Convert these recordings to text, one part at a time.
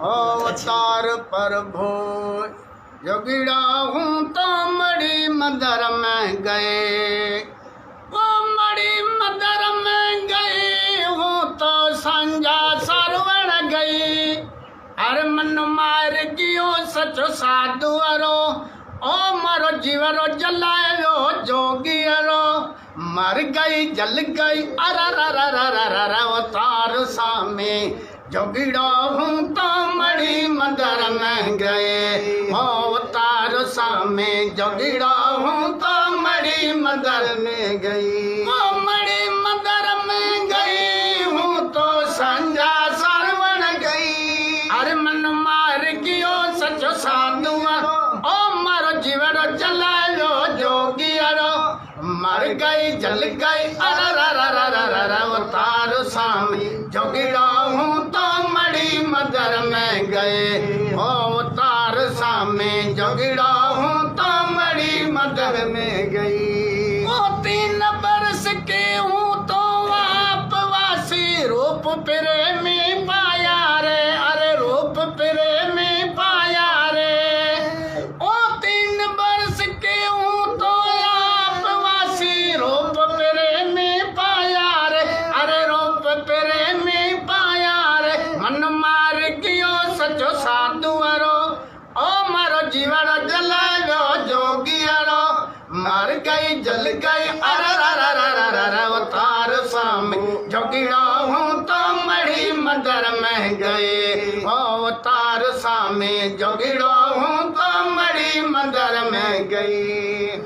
अवतार प्रभु जोगिड़ा हूँ तो मड़ी मदर में गए, वो मड़ी मदर में गए हूँ तो संजा सरवण गई। अरे मन मार गियो सचो साधु अरो, ओ मरो जीवरो जलायो जोगी अरो, मर गई जल गई अर अवतार सामे जोगिड़ा हूँ तो मड़ी मदर में गए। अवतार सामे जोगिड़ा हूँ तो मड़ी मदर में गई, ओ मड़ी मदर में गई हूँ तो संजा सरवण गई। अरे मन मार गियो सचो साधु ओ मारो जीवरो जलायो जोगी अरो, मर गई जल गई अर अवतार सामी जोगिड़ा हूँ तो मड़ी मदर में गए। अवतार सामी जोगिड़ा हूँ तो मड़ी मदर में गई। वो 3 बरस के हूँ तो वापवासी रूप प्रेमी पाया रे, अरे रूप प्रेमी पाया रे। ओ 3 बरस के हूँ तो वापवासी रूप प्रेमी पाया रे, अरे रूप प्रेमी पाया रे। मन मार गियो सचो साधु अरो, ओ मारो जीवन जलायो जोगी अरो, मर गई जल गई अर अवतार सामी जोगिड़ा हूँ तो मड़ी मदर में गए। अवतार सामी जोगिड़ा हूँ तो मड़ी मदर में गई।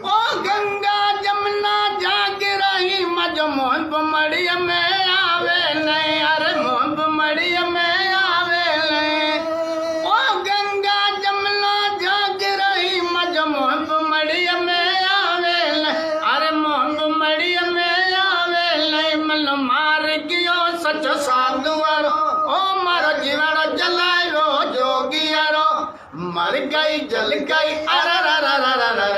ओ गंगा जमुना जाग रही मज मोहब मड़ी में आवे नहीं, अरे मोहब मड़ी में आवे नहीं। ओ गंगा जमुना जाग रही मज मोहब मड़ी में आवे नहीं, अरे मोहब मड़ी में आवे नहीं। मन मार गियो सच साधु अरो, ओ मारो जीवन जलायो जोगी अरो, मर गई जल गई अर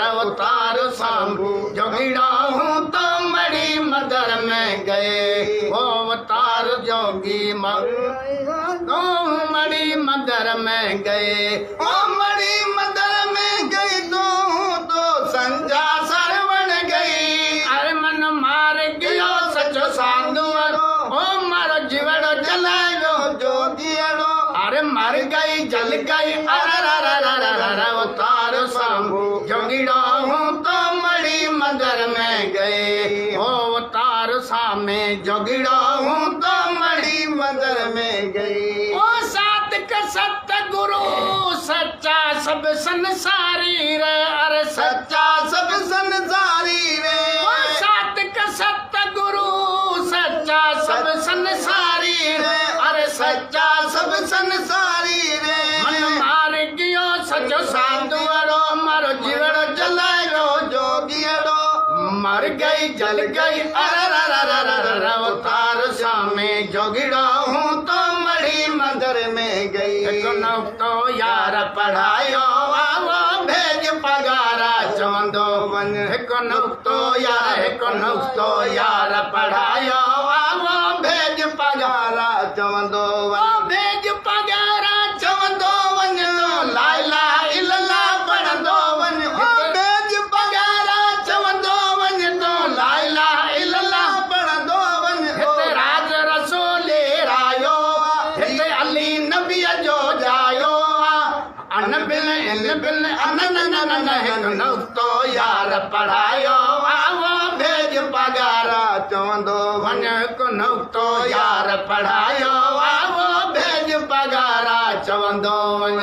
अवतार सामू जोगिड़ा हूँ तो मड़ी मदर में गए। अवतार जोगी मड़ी मदर में गए। ओ मड़ी मदर में गई तो संजा सरवण गई। अरे मन मार गयो सचो साधु अरो, ओ मारो जीवन जलायो जोगी अरो, अरे मर गई जल गई अर अवतार सामू जोगिड़ा हूँ तो मड़ी मदर में गए। अवतार सामे जोगिड़ा हूँ तो मड़ी मदर में गई। ओ 7 का सतगुरु सच्चा सब संसारी रे, अरे सच्चा सब संसारी रे। ओ 7 का सतगुरु सच्चा सब संसारी रे, अरे सच्चा सब संसारी रे। मन मार गियो सचो साधु अरो, मारो जीवन जलायो जोगी अरो, मर गई जल गई अर अवतार सामे जोगिड़ा हूँ तो मड़ी मदर में गई। तो यार पढ़ायो आवो भेज पगारा चवंदो वन, तो यार पढ़ायो आवो भेज पगारा चवंदो वन, भेज पगारा चवंदो वन तो लाइला इल्ला पढ़ंदो वन। ओ भेज पगारा चवंदो वन तो लाइला इल्ला पढ़ंदो वन। हिते राज रसूले रायो, हिते अली नबी जो जायो, अन बिल अन तो यार पढ़ायो आवो भेज पगारा चवंदो वन, तो यार पढ़ायो आवो भेज पगारा चवंदो वन।